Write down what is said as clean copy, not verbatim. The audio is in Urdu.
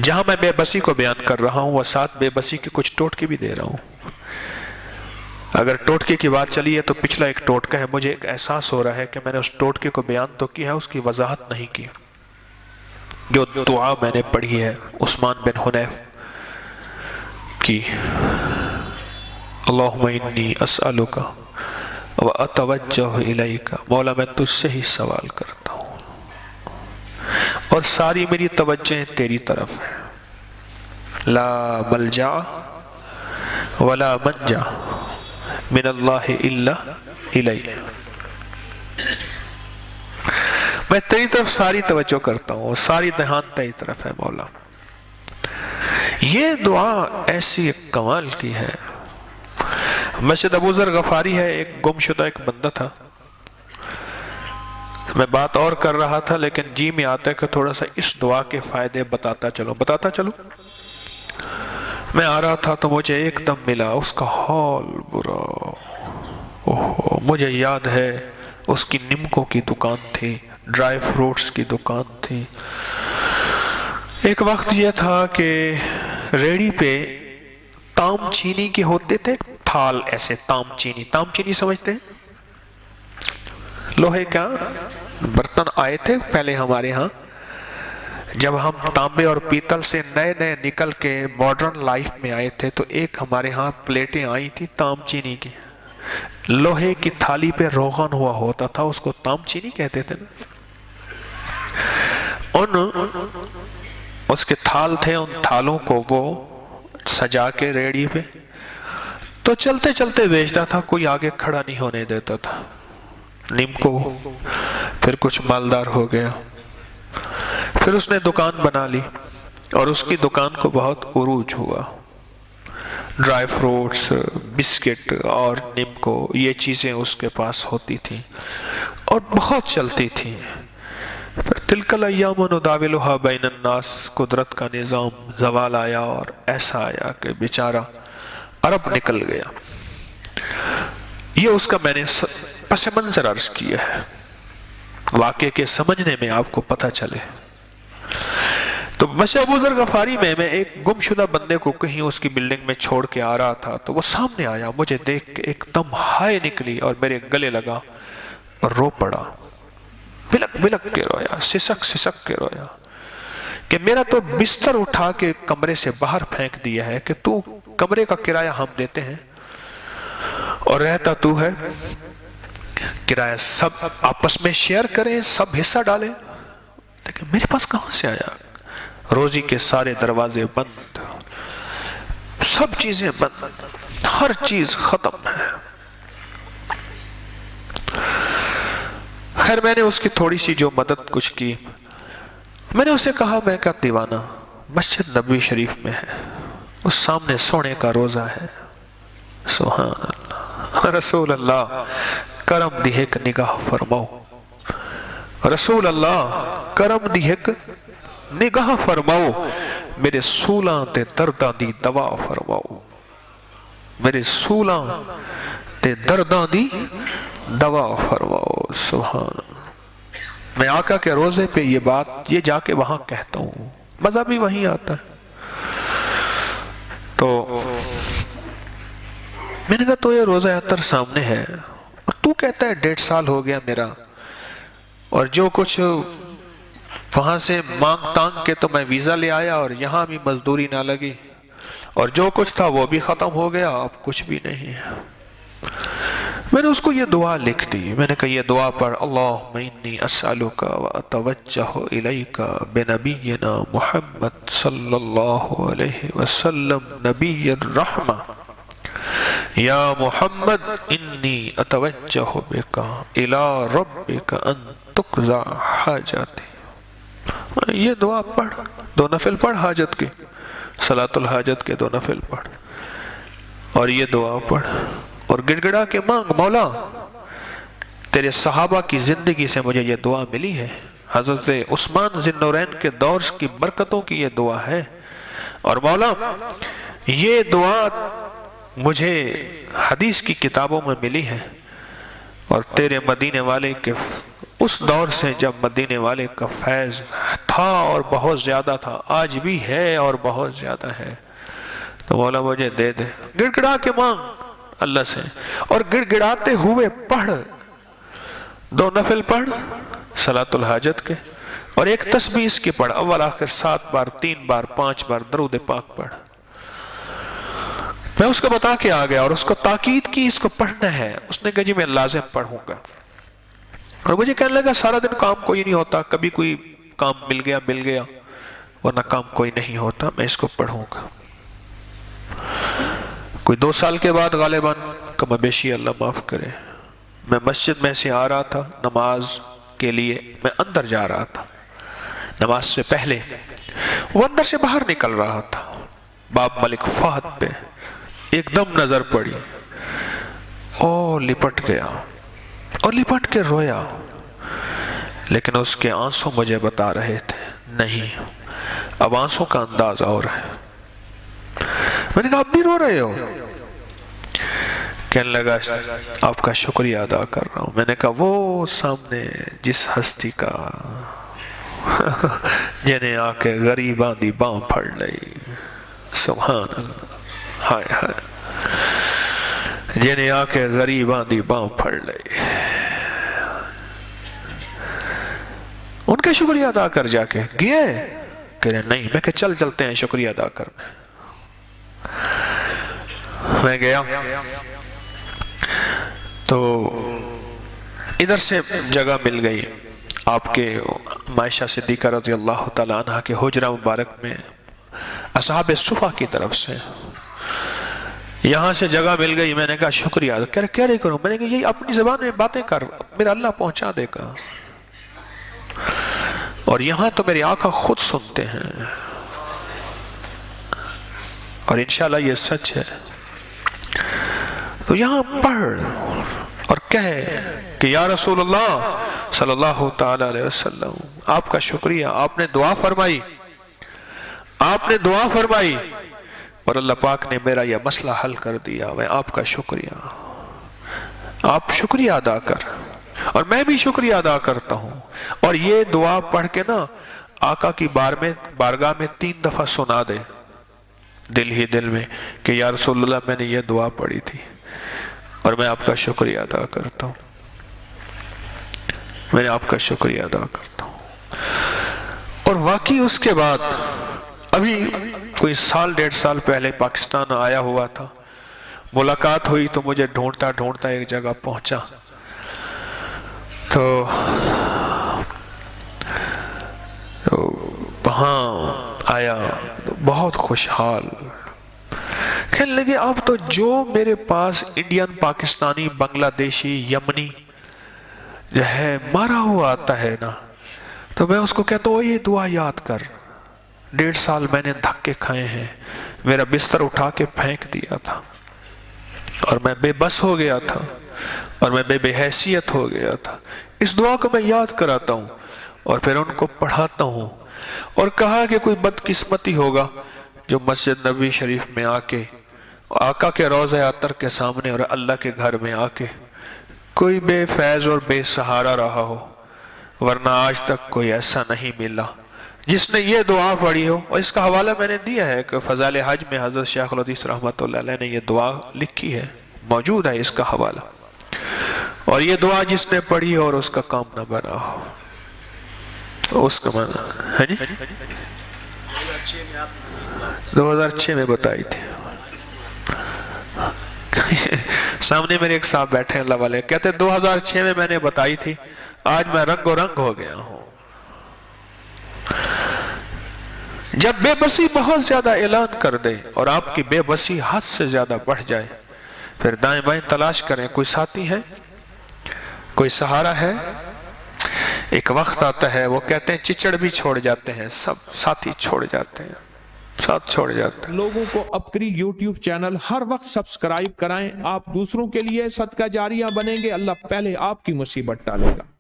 جہاں میں بے بسی کو بیان کر رہا ہوں وہ ساتھ بے بسی کے کچھ ٹوٹکے بھی دے رہا ہوں۔ اگر ٹوٹکے کی بات چلی ہے تو پچھلا ایک ٹوٹکا ہے، مجھے ایک احساس ہو رہا ہے کہ میں نے اس ٹوٹکے کو بیان تو کیا ہے، اس کی وضاحت نہیں کی۔ جو دعا میں نے پڑھی ہے عثمان بن حنیف کی، اللہم انی اسألک و اتوجہ الیک، مولا میں تجھ سے ہی سوال کرتا ہوں اور ساری میری توجہیں تیری طرف ہیں، لا ملجا ولا منجا من اللہ الا الی، میں تیری طرف ساری توجہ کرتا ہوں اور ساری دھیان تیری طرف ہے مولا۔ یہ دعا ایسی ایک کمال کی ہے۔ مسجد ابو ذر غفاری ہے، ایک گم شدہ ایک بندہ تھا۔ میں بات اور کر رہا تھا لیکن جی میں آتا ہے کہ تھوڑا سا اس دعا کے فائدے بتاتا چلو۔ میں آ رہا تھا تو مجھے ایک دم ملا، اس کا حال برا، مجھے یاد ہے اس کی نمکوں کی دکان تھی، ڈرائی فروٹس کی دکان تھی۔ ایک وقت یہ تھا کہ ریڑی پہ تام چینی کے ہوتے تھے تھال، ایسے تام چینی سمجھتے ہیں؟ لوہے کا برتن آئے تھے پہلے ہمارے ہاں، جب ہم تانبے اور پیتل سے نئے نکل کے ماڈرن لائف میں آئے تھے تو ایک ہمارے ہاں پلیٹیں آئی تھی تام چینی کی، لوہے کی تھالی پہ روغن ہوا ہوتا تھا، اس کو تام چینی کہتے تھے نا۔ اس کے تھال تھے، ان تھالوں کو وہ سجا کے ریڑی پہ تو چلتے چلتے بیچتا تھا، کوئی آگے کھڑا نہیں ہونے دیتا تھا۔ نمکو پھر کچھ مالدار ہو گیا، پھر اس نے دکان بنا لی اور اس کی دکان کو بہت عروج ہوا، ڈرائی فروٹس، بسکٹ اور نمکو یہ چیزیں اس کے پاس ہوتی تھیں اور بہت چلتی تھیں۔ پھر تلک الایام نداولھا بین الناس، قدرت کا نظام زوال آیا اور ایسا آیا کہ بیچارہ عرب نکل گیا۔ یہ اس کا میں نے پس منظر عرض کیا ہے، واقعے کے سمجھنے میں آپ کو پتہ چلے۔ تو مسجد ابو ذر غفاری میں ایک گم شدہ بندے کو کہیں اس کی بلڈنگ میں چھوڑ کے آ رہا تھا تو وہ سامنے آیا، مجھے دیکھ کے ایک دم ہائے نکلی اور میرے گلے لگا اور رو پڑا، بلک کے رویا، سسک کے رویا کہ میرا تو بستر اٹھا کے کمرے سے باہر پھینک دیا ہے کہ تو کمرے کا کرایہ ہم دیتے ہیں اور رہتا تو ہے، کرایہ سب آپس میں شیئر کریں، سب حصہ ڈالیں، لیکن میرے پاس کہاں سے آیا؟ روزی کے سارے دروازے بند، سب چیزیں بند، ہر چیز ختم ہے۔ خیر میں نے اس کی تھوڑی سی جو مدد کچھ کی، میں نے اسے کہا میں کا دیوانہ مسجد نبوی شریف میں ہے، اس سامنے سونے کا روزہ ہے، سبحان اللہ، رسول اللہ کرم دی ایک نگاہ فرماؤ، رسول اللہ کرم دی ایک نگاہ فرماؤ، میرے سولاں تے درداں دی دوا فرماؤ، میرے سولاں تے درداں دی دوا فرماؤ، سبحان اللہ۔ میں آقا کے روزے پہ یہ بات یہ جا کے وہاں کہتا ہوں، مزہ بھی وہیں آتا ہے۔ تو میں نے کہا تو یہ روزہ اتر سامنے ہے اور تو کہتا ہے 1.5 سال ہو گیا میرا، اور جو کچھ وہاں سے مانگ تانگ کے تو میں ویزا لے آیا اور یہاں بھی مزدوری نہ لگی، اور جو کچھ تھا وہ بھی ختم ہو گیا، اب کچھ بھی نہیں ہے۔ میں نے اس کو یہ دعا لکھ دی، میں نے کہا یہ دعا پڑھ، اللہم انی اسألک و اتوجہ الیک بنبینا محمد صلی اللہ علیہ وسلم نبی الرحمہ، یا محمد انی اتوجہ بک الی ربک ان تقضی حاجاتی۔ یہ دعا پڑھ، 2 نفل پڑھ حاجت کے، صلاۃ الحاجت کے 2 نفل پڑھ، اور یہ دعا پڑھ اور گڑ گڑا کے مانگ، مولا تیرے صحابہ کی زندگی سے مجھے یہ دعا ملی ہے، حضرت عثمان ذی النورین کے دور کی برکتوں کی یہ دعا ہے، اور مولا یہ دعا مجھے حدیث کی کتابوں میں ملی ہے، اور تیرے مدینے والے کے اس دور سے جب مدینے والے کا فیض تھا اور بہت زیادہ تھا، آج بھی ہے اور بہت زیادہ ہے، تو مولا مجھے دے دے، گڑ گڑا کے مانگ اللہ سے، اور گڑ گڑاتے ہوئے پڑھ، 2 نفل پڑھ صلاۃ الحاجت کے، اور ایک تسبیح اس کی پڑھ، اول آخر 7 بار، 3 بار، 5 بار درود پاک پڑھ۔ میں اس کو بتا کے آ گیا اور اس کو تاکید کی اس کو پڑھنا ہے، اس نے کہا جی میں لازم پڑھوں گا، اور مجھے کہنے لگا سارا دن کام کوئی نہیں ہوتا، کبھی کوئی کام مل گیا ورنہ کام کوئی نہیں ہوتا، میں اس کو پڑھوں گا۔ کوئی 2 سال کے بعد غالباً کم بیشی اللہ معاف کرے، میں مسجد میں سے آ رہا تھا نماز کے لیے، میں اندر جا رہا تھا نماز سے پہلے، وہ اندر سے باہر نکل رہا تھا، باب ملک فہد پہ ایک دم نظر پڑی اور لپٹ گیا اور لپٹ کے رویا، لیکن اس کے آنسوں مجھے بتا رہے تھے نہیں، اب آنسوں کا انداز اور ہے۔ میں نے کہا اب بھی رو رہے ہو؟ کہنے لگا آپ کا شکریہ ادا کر رہا ہوں۔ میں نے کہا وہ سامنے جس ہستی کا جنہیں آ کے غریباں دی باں پھڑ لئی، سبحان اللہ، ہائے ہائے، جنہیں آ کے غریباں دی باں پھڑ لئی، ان کا شکریہ ادا کر جا کے گئے؟ کہہ رہے نہیں، میں کہ چلتے ہیں شکریہ ادا کرنے۔ میں گیا تو ادھر سے جگہ مل گئی آپ کے عائشہ صدیقہ رضی اللہ تعالیٰ عنہ کے حجرہ مبارک میں اصحاب صفہ کی طرف سے، یہاں سے جگہ مل گئی۔ میں نے کہا شکریہ، کیا رہی کروں؟ میں نے کہا یہ اپنی زبان میں باتیں کر، میرا اللہ پہنچا دے گا، اور یہاں تو میرے آقا خود سنتے ہیں، اور انشاءاللہ یہ سچ ہے، تو یہاں پڑھ اور کہے کہ یا رسول اللہ صلی اللہ تعالیٰ علیہ وسلم، آپ کا شکریہ، آپ نے دعا فرمائی، اور اللہ پاک نے میرا یہ مسئلہ حل کر دیا، میں آپ کا شکریہ، آپ شکریہ ادا کر، اور میں بھی شکریہ ادا کرتا ہوں۔ اور یہ دعا پڑھ کے نا آقا کی بارگاہ میں 3 دفعہ سنا دے دل ہی دل میں کہ یا رسول اللہ میں نے یہ دعا پڑھی تھی اور میں آپ کا شکریہ ادا کرتا ہوں، میں نے آپ کا شکریہ ادا کرتا ہوں۔ اور واقعی اس کے بعد ابھی کوئی 1.5 سال پہلے پاکستان آیا ہوا تھا، ملاقات ہوئی تو مجھے ڈھونڈتا ایک جگہ پہنچا، تو وہاں آیا بہت خوشحال، کہنے لگے اب تو جو میرے پاس انڈین، پاکستانی، بنگلہ دیشی، یمنی جو ہے مارا ہوا آتا ہے نا، تو میں اس کو کہتا ہوں یہ دعا یاد کر، 1.5 سال میں نے دھکے کھائے ہیں، میرا بستر اٹھا کے پھینک دیا تھا، اور میں بے بس ہو گیا تھا، اور میں بے حیثیت ہو گیا تھا، اس دعا کو میں یاد کراتا ہوں اور پھر ان کو پڑھاتا ہوں۔ اور کہا کہ کوئی بدقسمتی ہوگا جو مسجد نبوی شریف میں آ کے، آقا کے روضہ اطہر کے سامنے اور اللہ کے گھر میں آ کے کوئی بے فیض اور بے سہارا رہا ہو، ورنہ آج تک کوئی ایسا نہیں ملا جس نے یہ دعا پڑھی ہو۔ اور اس کا حوالہ میں نے دیا ہے کہ فضائل حج میں حضرت شیخ الحدیث رحمۃ اللہ علیہ نے یہ دعا لکھی ہے، موجود ہے اس کا حوالہ، اور یہ دعا جس نے پڑھی اور اس کا کام نہ بنا ہو تو اس کا معنی ہے جی 2006 میں بتائی تھی۔ سامنے میرے ایک صاحب بیٹھے اللہ والے، کہتے 2006 میں نے بتائی تھی، آج میں رنگ و رنگ ہو گیا ہوں۔ جب بے بسی بہت زیادہ اعلان کر دے اور آپ کی بے بسی حد سے زیادہ بڑھ جائے، پھر دائیں بائیں تلاش کریں، کوئی ساتھی ہے، کوئی سہارا ہے۔ ایک وقت آتا ہے وہ کہتے ہیں چچڑ بھی چھوڑ جاتے ہیں، سب ساتھی چھوڑ جاتے ہیں، ساتھ چھوڑ جاتے ہیں۔ لوگوں کو اپکری یوٹیوب چینل ہر وقت سبسکرائب کرائیں، آپ دوسروں کے لیے صدقہ جاریہ بنیں گے، اللہ پہلے آپ کی مصیبت ٹالے گا۔